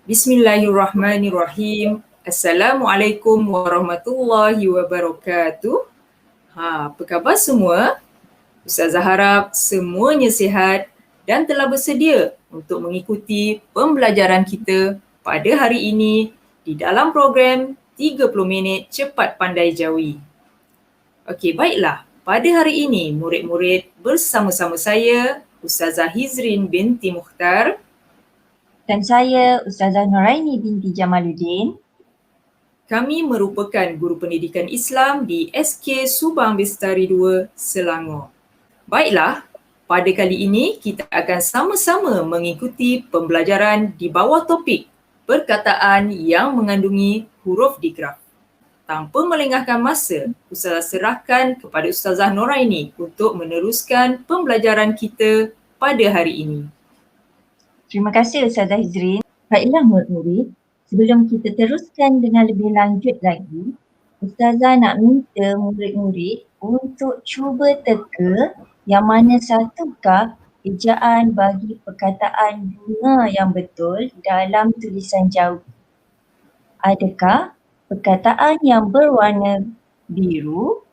Bismillahirrahmanirrahim. Assalamualaikum warahmatullahi wabarakatuh. Apa khabar semua? Ustazah harap semuanya sihat dan telah bersedia untuk mengikuti pembelajaran kita pada hari ini di dalam program 30 minit cepat pandai jawi. Okey, baiklah. Pada hari ini, murid-murid bersama-sama saya, Ustazah Hizrin binti Mukhtar dan saya, Ustazah Noraini binti Jamaluddin. Kami merupakan guru pendidikan Islam di SK Subang Bestari 2, Selangor. Baiklah, pada kali ini kita akan sama-sama mengikuti pembelajaran di bawah topik perkataan yang mengandungi huruf digraf. Tanpa melengahkan masa, Ustazah serahkan kepada Ustazah Noraini untuk meneruskan pembelajaran kita pada hari ini. Terima kasih Ustazah Hizrin. Baiklah murid-murid, sebelum kita teruskan dengan lebih lanjut lagi, Ustazah nak minta murid-murid untuk cuba teka yang mana satukah ejaan bagi perkataan bunga yang betul dalam tulisan jawi. Adakah perkataan yang berwarna biru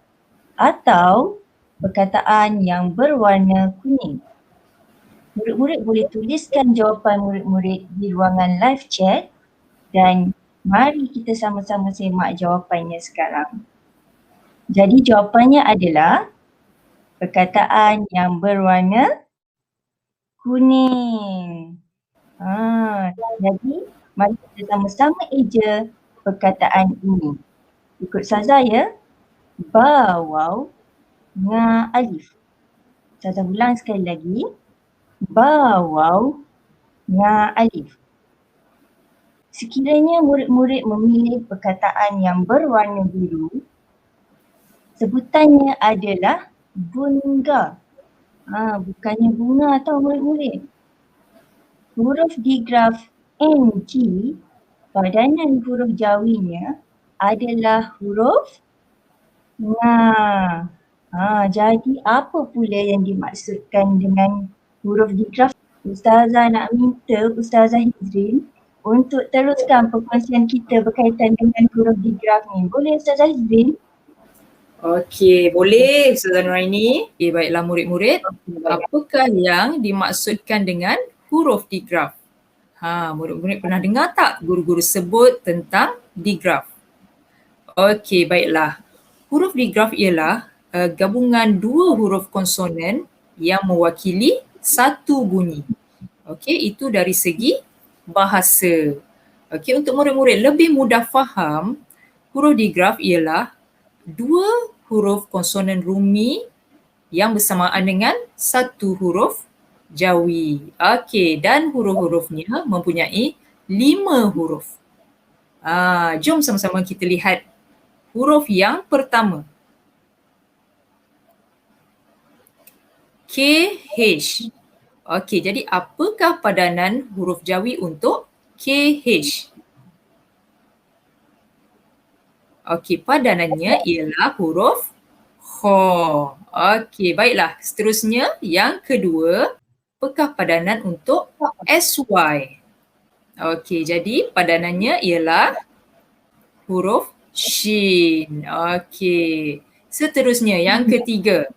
atau perkataan yang berwarna kuning? Murid-murid boleh tuliskan jawapan murid-murid di ruangan live chat dan mari kita sama-sama semak jawapannya sekarang. Jadi jawapannya adalah perkataan yang berwarna kuning. Jadi mari kita sama-sama eja perkataan ini. Ikut Ustazah ya. Ba, waw, nga, alif. Ustazah ulang sekali lagi. Ba, waw, nga, alif. Sekiranya murid-murid memilih perkataan yang berwarna biru, sebutannya adalah bunga. Bukannya bunga tau murid-murid. Huruf digraf NG, padanan huruf jawinya adalah huruf nga. Jadi apa pula yang dimaksudkan dengan huruf digraf? Ustazah nak minta Ustazah Hizrin untuk teruskan perkongsian kita berkaitan dengan huruf digraf ni. Boleh Ustazah Hizrin? Okey, boleh Ustazah Noraini. Baiklah murid-murid, apakah yang dimaksudkan dengan huruf digraf? Murid-murid pernah dengar tak guru-guru sebut tentang digraf? Okey, baiklah. Huruf digraf ialah gabungan dua huruf konsonan yang mewakili satu bunyi. Okey, itu dari segi bahasa. Okey, untuk murid-murid lebih mudah faham, huruf digraf ialah dua huruf konsonan rumi yang bersamaan dengan satu huruf jawi. Okey, dan huruf-hurufnya mempunyai 5 huruf. Jom sama-sama kita lihat huruf yang pertama. KH. Okey, jadi apakah padanan huruf jawi untuk KH? Okey, padanannya ialah huruf kha. Okey, baiklah. Seterusnya, yang kedua, apakah padanan untuk SY? Okey, jadi padanannya ialah huruf shin. Okey. Seterusnya, yang ketiga.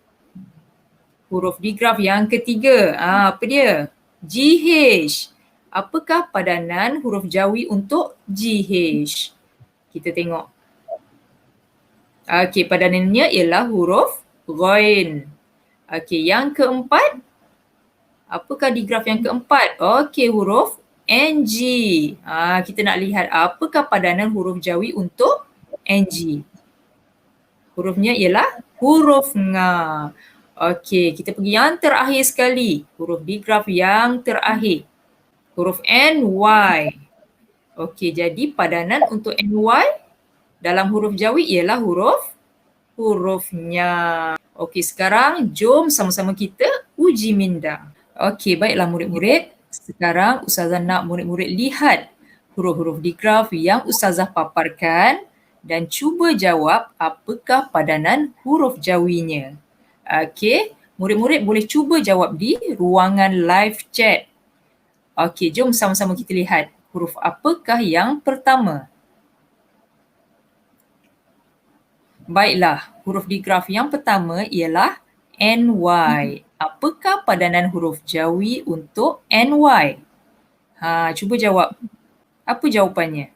Huruf digraf yang ketiga. Apa dia? GH. Apakah padanan huruf jawi untuk GH? Kita tengok. Okey, padanannya ialah huruf ghain. Okey, yang keempat. Apakah digraf yang keempat? Okey, huruf NG. Kita nak lihat apakah padanan huruf jawi untuk NG. Hurufnya ialah huruf nga. Okey, kita pergi yang terakhir sekali. Huruf digraf yang terakhir. Huruf NY. Okey, jadi padanan untuk NY dalam huruf jawi ialah hurufnya. Okey, sekarang jom sama-sama kita uji minda. Okey, baiklah murid-murid. Sekarang Ustazah nak murid-murid lihat huruf-huruf digraf yang Ustazah paparkan dan cuba jawab apakah padanan huruf jawinya. Okey, murid-murid boleh cuba jawab di ruangan live chat. Okey, jom sama-sama kita lihat Huruf apakah yang pertama? Baiklah, huruf digraf yang pertama ialah NY. Apakah padanan huruf Jawi untuk NY? Cuba jawab. Apa jawapannya?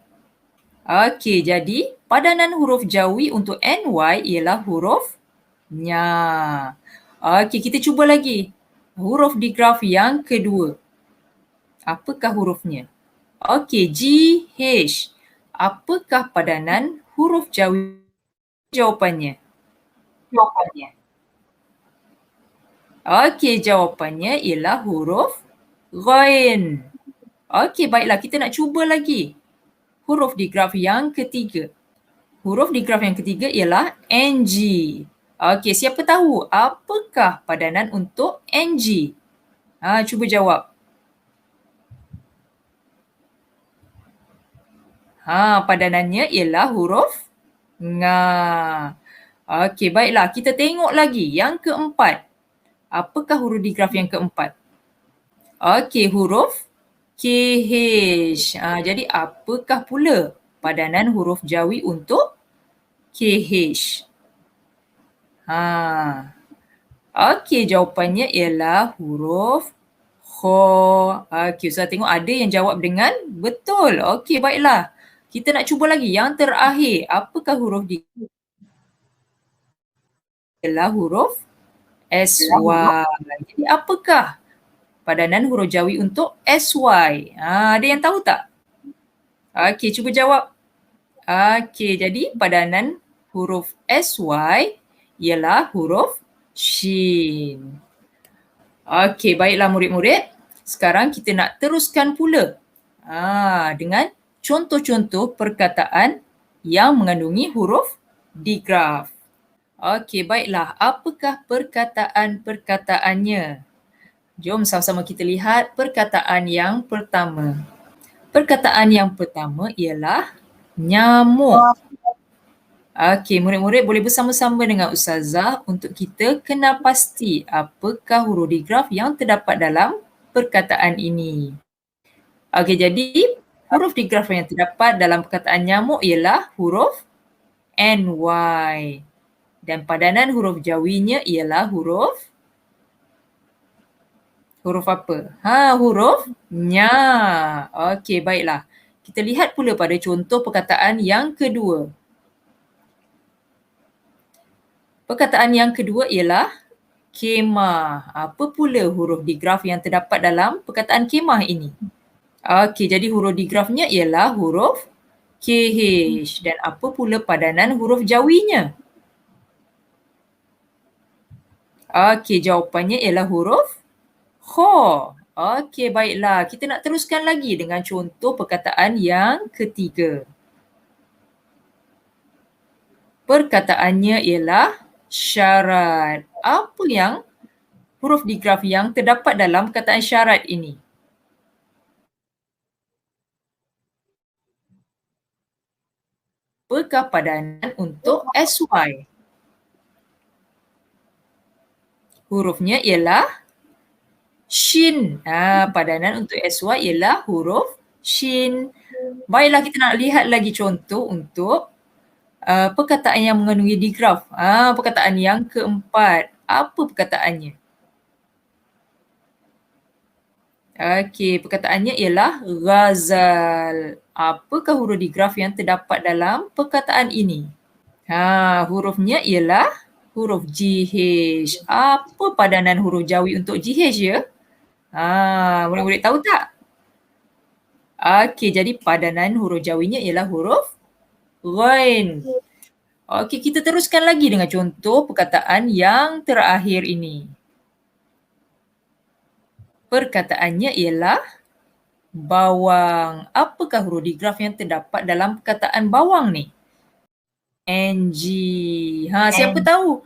Okey, jadi padanan huruf Jawi untuk NY ialah huruf Nya. Okey, kita cuba lagi. Huruf digraf yang kedua. Apakah hurufnya? Okey, GH. Apakah padanan huruf Jawi? Jawapannya. Okey, jawapannya ialah huruf Ghain. Okey, baiklah, kita nak cuba lagi. Huruf digraf yang ketiga. Huruf digraf yang ketiga ialah NG. Okey, siapa tahu apakah padanan untuk NG? Cuba jawab. Padanannya ialah huruf Nga. Okey, baiklah. Kita tengok lagi yang keempat. Apakah huruf digraf yang keempat? Okey, huruf KH. Jadi apakah pula padanan huruf Jawi untuk KH? Okey, jawapannya ialah huruf Kho. Okey, Ustaz tengok ada yang jawab dengan betul. Okey, baiklah. Kita nak cuba lagi yang terakhir. Apakah huruf di ialah huruf SY. Jadi apakah padanan huruf Jawi untuk SY? Ada yang tahu tak? Okey, cuba jawab. Okey, jadi padanan huruf SY ialah huruf Shin. Okey, baiklah murid-murid. Sekarang kita nak teruskan pula dengan contoh-contoh perkataan yang mengandungi huruf digraf. Okey, baiklah. Apakah perkataan-perkataannya? Jom sama-sama kita lihat perkataan yang pertama. Perkataan yang pertama ialah nyamuk. Okey, murid-murid boleh bersama-sama dengan Ustazah untuk kita kenal pasti apakah huruf digraf yang terdapat dalam perkataan ini. Okey, jadi huruf digraf yang terdapat dalam perkataan nyamuk ialah huruf NY. Dan padanan huruf Jawinya ialah huruf apa? Huruf Nya. Okey, baiklah. Kita lihat pula pada contoh perkataan yang kedua. Perkataan yang kedua ialah kemah. Apa pula huruf digraf yang terdapat dalam perkataan kemah ini? Okey, jadi huruf digrafnya ialah huruf KH. Dan apa pula padanan huruf Jawinya? Okey, jawapannya ialah huruf Kho. Okey, baiklah. Kita nak teruskan lagi dengan contoh perkataan yang ketiga. Perkataannya ialah syarat. Apa yang huruf digraf yang terdapat dalam perkataan syarat ini? Apakah padanan untuk SY? Hurufnya ialah Shin. Padanan untuk SY ialah huruf Shin. Baiklah, kita nak lihat lagi contoh untuk perkataan yang mengandungi digraf. Perkataan yang keempat. Apa perkataannya? Okey, perkataannya ialah ghazal. Apakah huruf digraf yang terdapat dalam perkataan ini? Hurufnya ialah huruf GH. Apa padanan huruf Jawi untuk GH ya? Murid-murid tahu tak? Okey, jadi padanan huruf Jawinya ialah huruf Ghain. Okey, kita teruskan lagi dengan contoh perkataan yang terakhir ini. Perkataannya ialah bawang. Apakah huruf digraf yang terdapat dalam perkataan bawang ni? NG. Siapa tahu?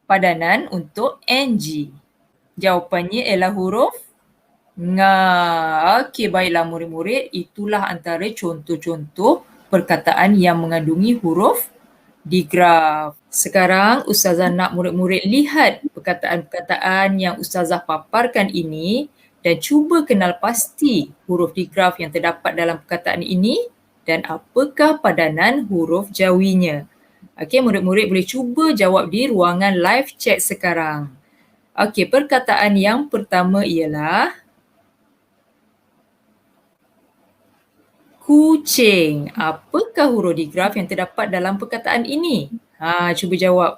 Padanan untuk NG. Jawapannya ialah huruf Nga. Okey, baiklah murid-murid. Itulah antara contoh-contoh perkataan yang mengandungi huruf digraf. Sekarang Ustazah nak murid-murid lihat perkataan-perkataan yang Ustazah paparkan ini dan cuba kenal pasti huruf digraf yang terdapat dalam perkataan ini dan apakah padanan huruf jawinya. Okey, murid-murid boleh cuba jawab di ruangan live chat sekarang. Okey, perkataan yang pertama ialah kucing. Apakah huruf digraf yang terdapat dalam perkataan ini? Cuba jawab.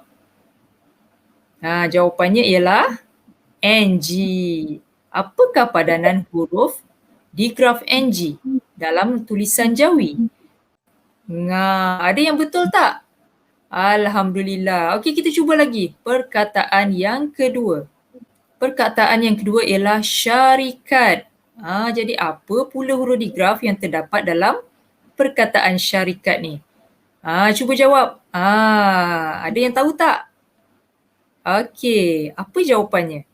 Jawapannya ialah NG. Apakah padanan huruf digraf NG dalam tulisan Jawi? Ada yang betul tak? Alhamdulillah. Okey, kita cuba lagi. Perkataan yang kedua. Perkataan yang kedua ialah syarikat. Jadi apa pula huruf digraf yang terdapat dalam perkataan syarikat ni? Cuba jawab. Ada yang tahu tak? Okey, apa jawapannya?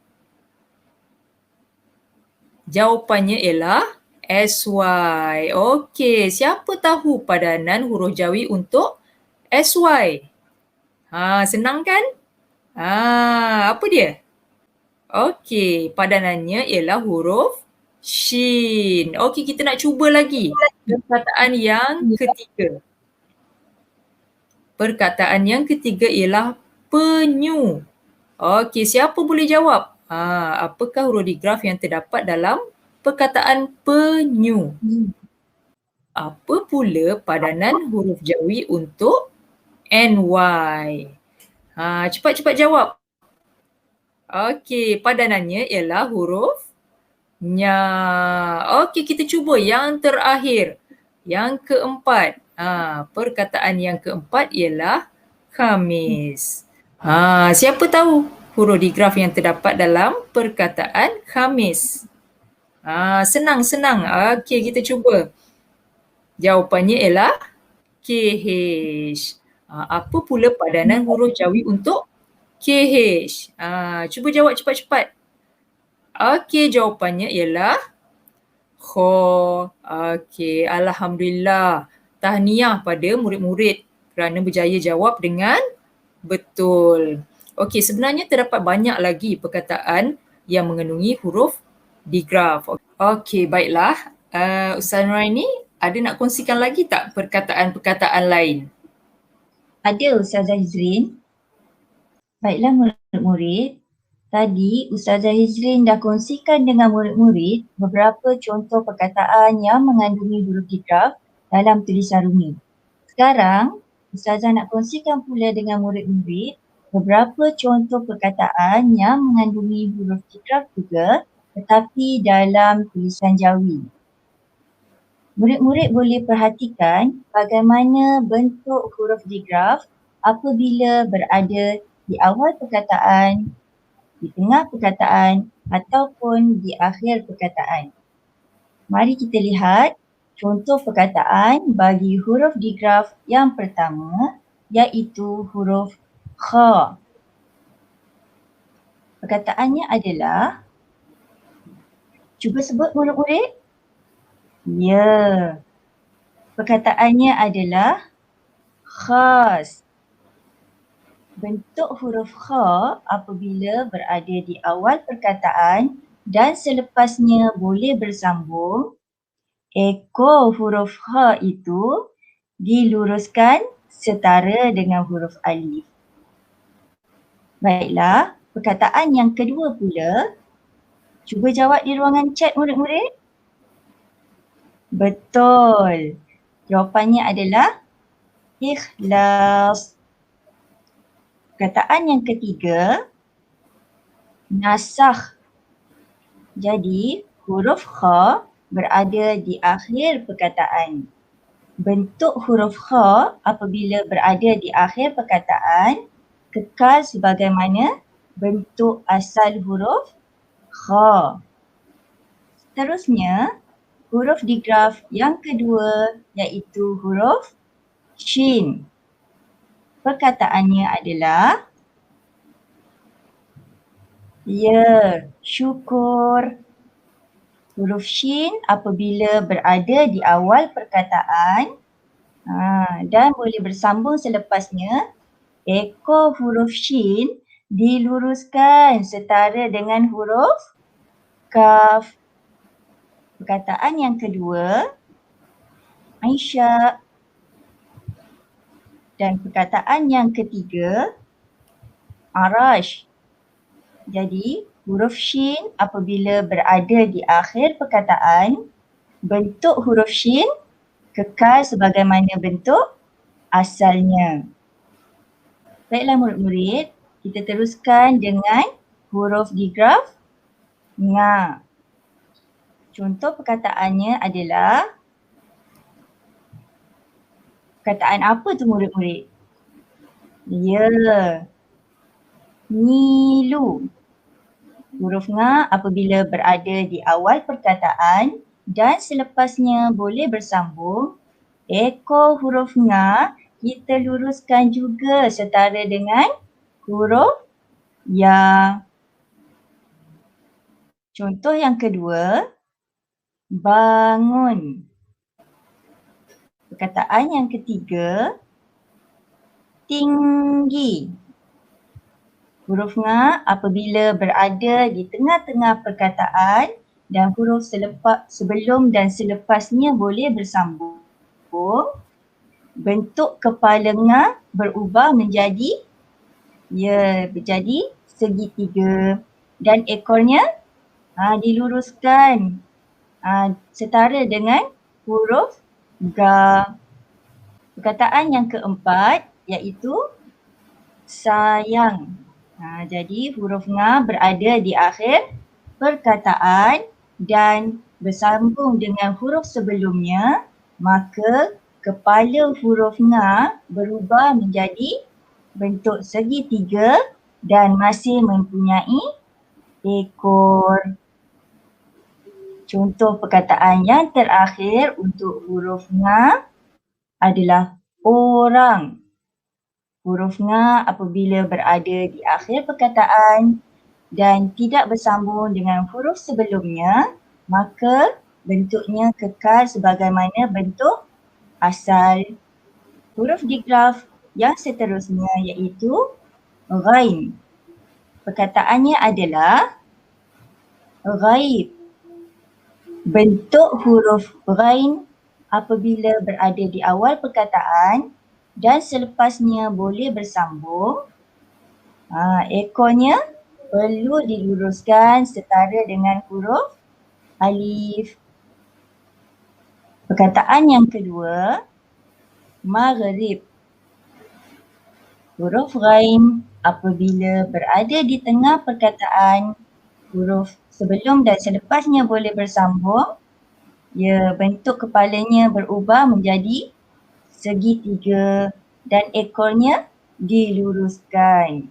Jawapannya ialah SY. Okey, siapa tahu padanan huruf Jawi untuk SY? Senang kan? Apa dia? Okey, padanannya ialah huruf Shin. Okey, kita nak cuba lagi. Perkataan yang ketiga. Perkataan yang ketiga ialah penyu. Okey, siapa boleh jawab? Apakah huruf digraf yang terdapat dalam perkataan penyu? Apa pula padanan huruf Jawi untuk NY? Cepat-cepat jawab. Okey, padanannya ialah huruf nya. Okey, kita cuba yang terakhir. Yang keempat. Perkataan yang keempat ialah Khamis. Siapa tahu huruf digraf yang terdapat dalam perkataan Khamis? Senang. Okey, kita cuba. Jawapannya ialah KH. Apa pula padanan huruf Jawi untuk KH? Cuba jawab cepat-cepat. Okey, jawapannya ialah Kho. Okey, Alhamdulillah. Tahniah pada murid-murid kerana berjaya jawab dengan betul. Okey, sebenarnya terdapat banyak lagi perkataan yang mengandungi huruf digraf. Okey, baiklah. Ustaz Nuraini, ada nak kongsikan lagi tak perkataan-perkataan lain? Ada Ustazah Hizrin. Baiklah murid-murid, tadi Ustazah Hizrin dah kongsikan dengan murid-murid beberapa contoh perkataan yang mengandungi huruf digraf dalam tulisan rumi. Sekarang, Ustazah nak kongsikan pula dengan murid-murid beberapa contoh perkataan yang mengandungi huruf digraf juga tetapi dalam tulisan Jawi. Murid-murid boleh perhatikan bagaimana bentuk huruf digraf apabila berada di awal perkataan, di tengah perkataan ataupun di akhir perkataan. Mari kita lihat contoh perkataan bagi huruf digraf yang pertama iaitu huruf Kha. Perkataannya adalah, cuba sebut murid-murid. Ya. Perkataannya adalah khas. Bentuk huruf kha apabila berada di awal perkataan dan selepasnya boleh bersambung, ekor huruf kha itu diluruskan setara dengan huruf alif. Baiklah, perkataan yang kedua pula, cuba jawab di ruangan chat murid-murid. Betul. Jawapannya adalah ikhlas. Perkataan yang ketiga, nasakh. Jadi, huruf kha berada di akhir perkataan. Bentuk huruf kha apabila berada di akhir perkataan kekal sebagaimana bentuk asal huruf kha. Seterusnya, huruf digraf yang kedua iaitu huruf shin. Perkataannya adalah, ya, syukur. Huruf shin apabila berada di awal perkataan dan boleh bersambung selepasnya, ekor huruf shin diluruskan setara dengan huruf kaf. perkataan yang kedua, Aisyah. Dan perkataan yang ketiga, Arash. Jadi huruf shin apabila berada di akhir perkataan, bentuk huruf shin kekal sebagaimana bentuk asalnya. Baiklah murid-murid, kita teruskan dengan huruf digraf nga. Contoh perkataannya adalah, perkataan apa tu murid-murid? Ya, Nilu. Huruf nga apabila berada di awal perkataan dan selepasnya boleh bersambung, ekor huruf nga kita luruskan juga setara dengan huruf ya. Contoh yang kedua, bangun. Perkataan yang ketiga, tinggi. Huruf nga apabila berada di tengah-tengah perkataan dan huruf sebelum dan selepasnya boleh bersambung, bentuk kepala nga berubah menjadi segitiga dan ekornya diluruskan setara dengan huruf ga. Perkataan yang keempat iaitu sayang. Jadi huruf nga berada di akhir perkataan dan bersambung dengan huruf sebelumnya, maka kepala huruf nga berubah menjadi bentuk segitiga dan masih mempunyai ekor. Contoh perkataan yang terakhir untuk huruf nga adalah orang. Huruf nga apabila berada di akhir perkataan dan tidak bersambung dengan huruf sebelumnya, maka bentuknya kekal sebagaimana bentuk asal. Huruf digraf yang seterusnya iaitu ghain. Perkataannya adalah ghaib. Bentuk huruf ghain apabila berada di awal perkataan dan selepasnya boleh bersambung, ekornya perlu diluruskan setara dengan huruf alif. Perkataan yang kedua, maghrib. Huruf ghain apabila berada di tengah perkataan, huruf sebelum dan selepasnya boleh bersambung, bentuk kepalanya berubah menjadi segitiga dan ekornya diluruskan.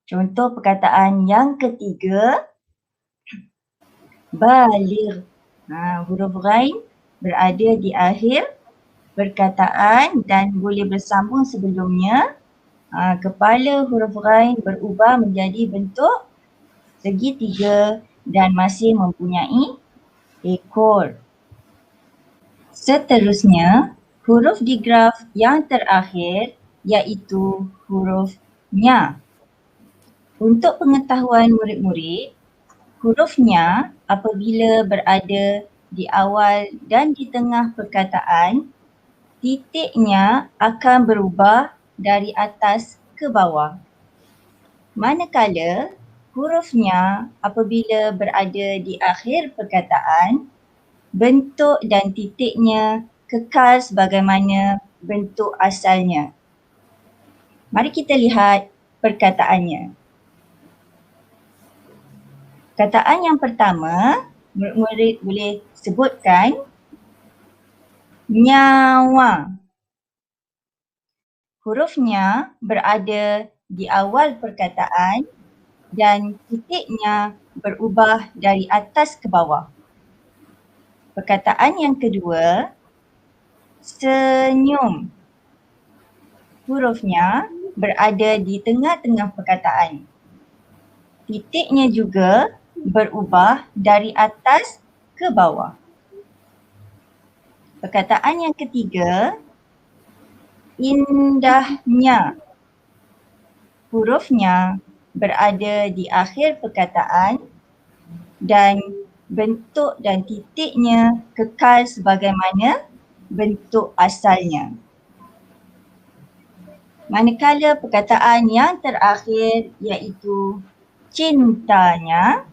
Contoh perkataan yang ketiga, baligh. Huruf ghain berada di akhir perkataan dan boleh bersambung sebelumnya. Kepala huruf ghain berubah menjadi bentuk segitiga dan masih mempunyai ekor. Seterusnya, huruf digraf yang terakhir iaitu huruf nya. Untuk pengetahuan murid-murid, huruf nya apabila berada di awal dan di tengah perkataan, titiknya akan berubah dari atas ke bawah. Manakala huruf nya apabila berada di akhir perkataan, bentuk dan titiknya kekal sebagaimana bentuk asalnya. Mari kita lihat perkataannya. Perkataan yang pertama, murid-murid boleh sebutkan nyawa. Hurufnya berada di awal perkataan dan titiknya berubah dari atas ke bawah. Perkataan yang kedua, senyum. Hurufnya berada di tengah-tengah perkataan. Titiknya juga berubah dari atas ke bawah. Perkataan yang ketiga, indahnya. Hurufnya berada di akhir perkataan dan bentuk dan titiknya kekal sebagaimana bentuk asalnya. Manakala perkataan yang terakhir iaitu cintanya,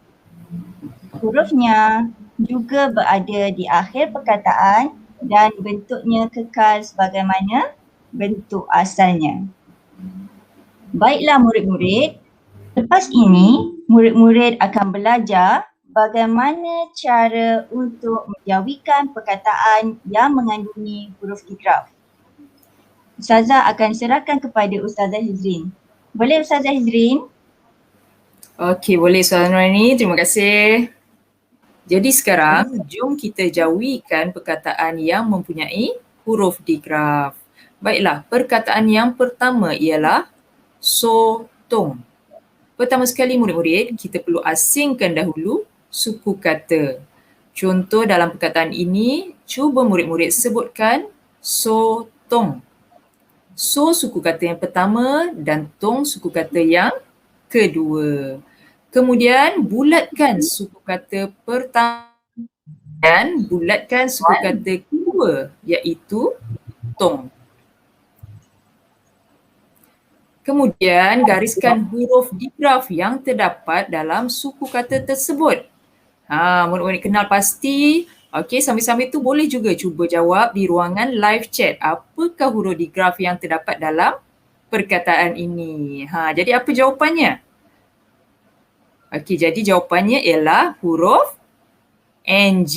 hurufnya juga berada di akhir perkataan dan bentuknya kekal sebagaimana bentuk asalnya. Baiklah murid-murid, lepas ini murid-murid akan belajar bagaimana cara untuk menjawikan perkataan yang mengandungi huruf digraf. Ustazah akan serahkan kepada Ustazah Hizrin. Boleh Ustazah Hizrin? Okey, boleh Ustazah Nuraini. Terima kasih. Jadi sekarang jom kita jawikan perkataan yang mempunyai huruf digraf. Baiklah, perkataan yang pertama ialah sotong. Pertama sekali murid-murid, kita perlu asingkan dahulu suku kata. Contoh dalam perkataan ini, cuba murid-murid sebutkan sotong. So suku kata yang pertama dan tong suku kata yang kedua. Kemudian bulatkan suku kata pertama dan bulatkan suku kata kedua iaitu tong. Kemudian gariskan huruf digraf yang terdapat dalam suku kata tersebut. Murid-murid kenal pasti. Okey, sambil-sambil tu boleh juga cuba jawab di ruangan live chat. Apakah huruf digraf yang terdapat dalam perkataan ini? Jadi apa jawapannya? Okey, jadi jawapannya ialah huruf NG.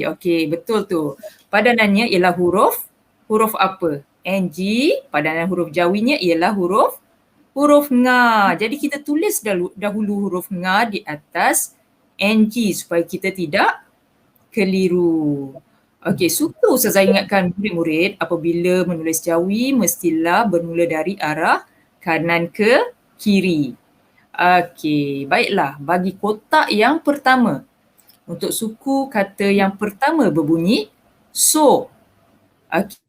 Okey, betul tu. Padanannya ialah huruf apa? NG, padanan huruf jawinya ialah huruf nga. Jadi kita tulis dahulu huruf nga di atas NG supaya kita tidak keliru. Okey, suka Ustazah ingatkan murid-murid apabila menulis jawi mestilah bermula dari arah kanan ke kiri. Okey, baiklah. Bagi kotak yang pertama, untuk suku kata yang pertama berbunyi so. Okay.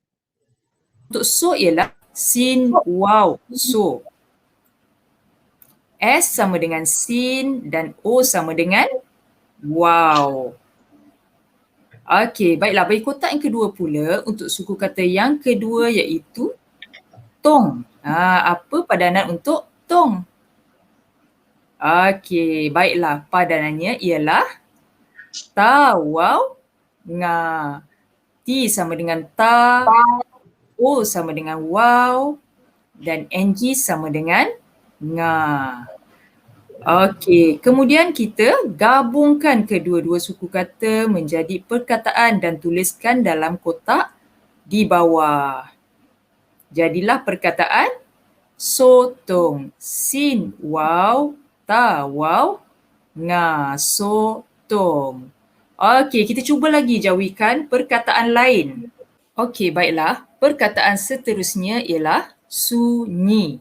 Untuk so ialah sin, waw, so. S sama dengan sin dan O sama dengan wow. Okey, baiklah. Bagi kotak yang kedua pula, untuk suku kata yang kedua iaitu tong. Apa padanan untuk tong? Okey, baiklah. Padanannya ialah ta, waw, nga. T sama dengan ta, O sama dengan waw dan NG sama dengan nga. Okey, kemudian kita gabungkan kedua-dua suku kata menjadi perkataan dan tuliskan dalam kotak di bawah. Jadilah perkataan sotong. Sin, waw, ta, waw, nga, sotong. Okey, kita cuba lagi jawikan perkataan lain. Okey, baiklah. Perkataan seterusnya ialah sunyi.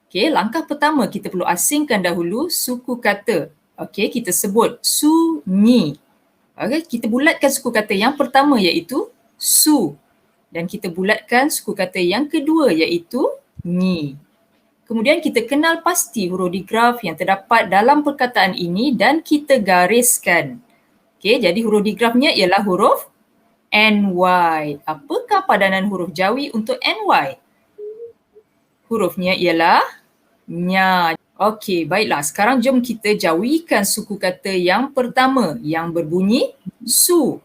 Okey, langkah pertama kita perlu asingkan dahulu suku kata. Okey, kita sebut sunyi. Okey, kita bulatkan suku kata yang pertama iaitu su. Dan kita bulatkan suku kata yang kedua iaitu nyi. Kemudian kita kenal pasti huruf digraf yang terdapat dalam perkataan ini dan kita gariskan. Okey, jadi huruf digrafnya ialah huruf NY. Apakah padanan huruf jawi untuk NY? Hurufnya ialah nya. Okey, baiklah. Sekarang jom kita jawikan suku kata yang pertama yang berbunyi su.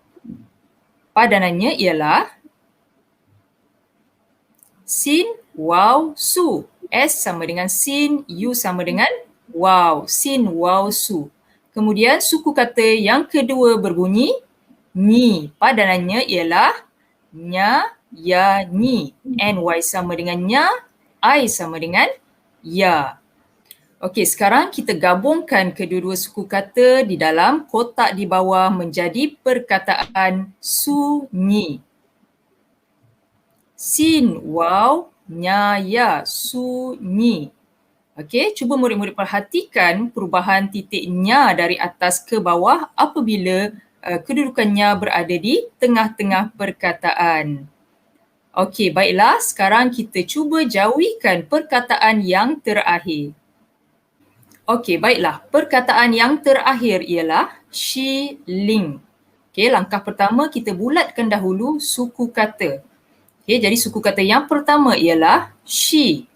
Padanannya ialah sin, waw, su. S sama dengan sin, U sama dengan waw. Sin, waw, su. Kemudian suku kata yang kedua berbunyi nyi. Padanannya ialah nya, ya, nyi. NY sama dengan nya, I sama dengan ya. Okey, sekarang kita gabungkan kedua-dua suku kata di dalam kotak di bawah menjadi perkataan sunyi. Sin, waw, nya, ya, sunyi. Okey, cuba murid-murid perhatikan perubahan titik nya dari atas ke bawah apabila kedudukannya berada di tengah-tengah perkataan. Okey, baiklah. Sekarang kita cuba jawikan perkataan yang terakhir. Okey, baiklah. Perkataan yang terakhir ialah shilling. Okey, langkah pertama kita bulatkan dahulu suku kata. Okey, jadi suku kata yang pertama ialah she.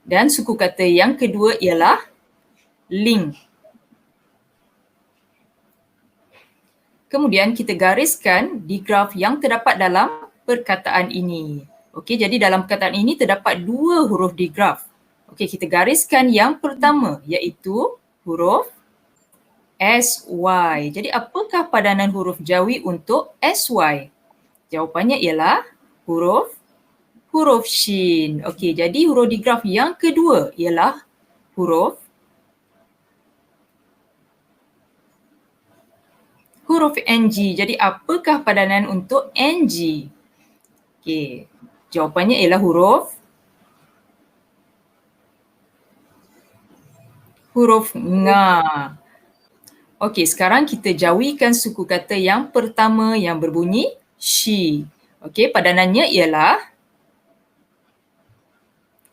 Dan suku kata yang kedua ialah ling. Kemudian kita gariskan di graf yang terdapat dalam perkataan ini. Okey, jadi dalam perkataan ini terdapat dua huruf di graf. Okey, kita gariskan yang pertama iaitu huruf SY. Jadi apakah padanan huruf Jawi untuk SY? Jawapannya ialah huruf shin. Okey, jadi huruf di graf yang kedua ialah huruf NG. Jadi apakah padanan untuk NG? Okey, jawapannya ialah huruf nga. Okey, sekarang kita jawikan suku kata yang pertama yang berbunyi she. Okey, padanannya ialah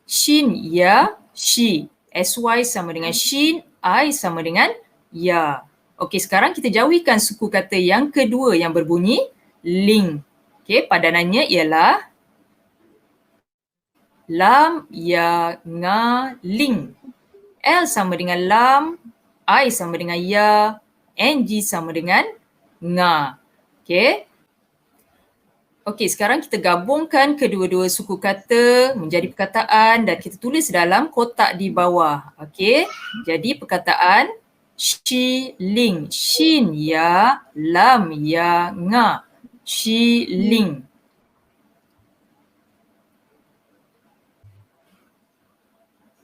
shin, ya, she. SY sama dengan shin, I sama dengan ya. Okey, sekarang kita jawikan suku kata yang kedua yang berbunyi ling. Okey, padanannya ialah lam, ya, nga, ling. L sama dengan lam, I sama dengan ya, NG sama dengan nga. Okey. Okey, sekarang kita gabungkan kedua-dua suku kata menjadi perkataan dan kita tulis dalam kotak di bawah. Okey. Jadi perkataan shilling. Shin ya, lam ya, nga. Shilling.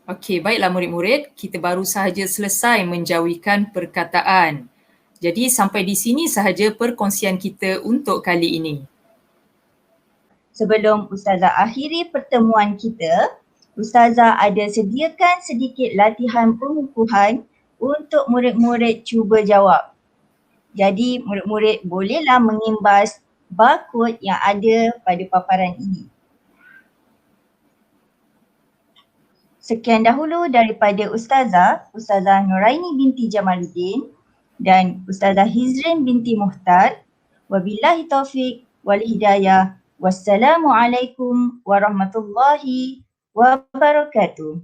Okey, baiklah murid-murid, kita baru sahaja selesai menjawikan perkataan. Jadi sampai di sini sahaja perkongsian kita untuk kali ini. Sebelum Ustazah akhiri pertemuan kita, Ustazah ada sediakan sedikit latihan pengukuhan untuk murid-murid cuba jawab. Jadi murid-murid bolehlah mengimbas barcode yang ada pada paparan ini. Sekian dahulu daripada Ustazah Nuraini binti Jamaluddin dan Ustazah Hizrin binti Muhtar. Wabillahi taufiq wal hidayah. Wassalamualaikum warahmatullahi wabarakatuh.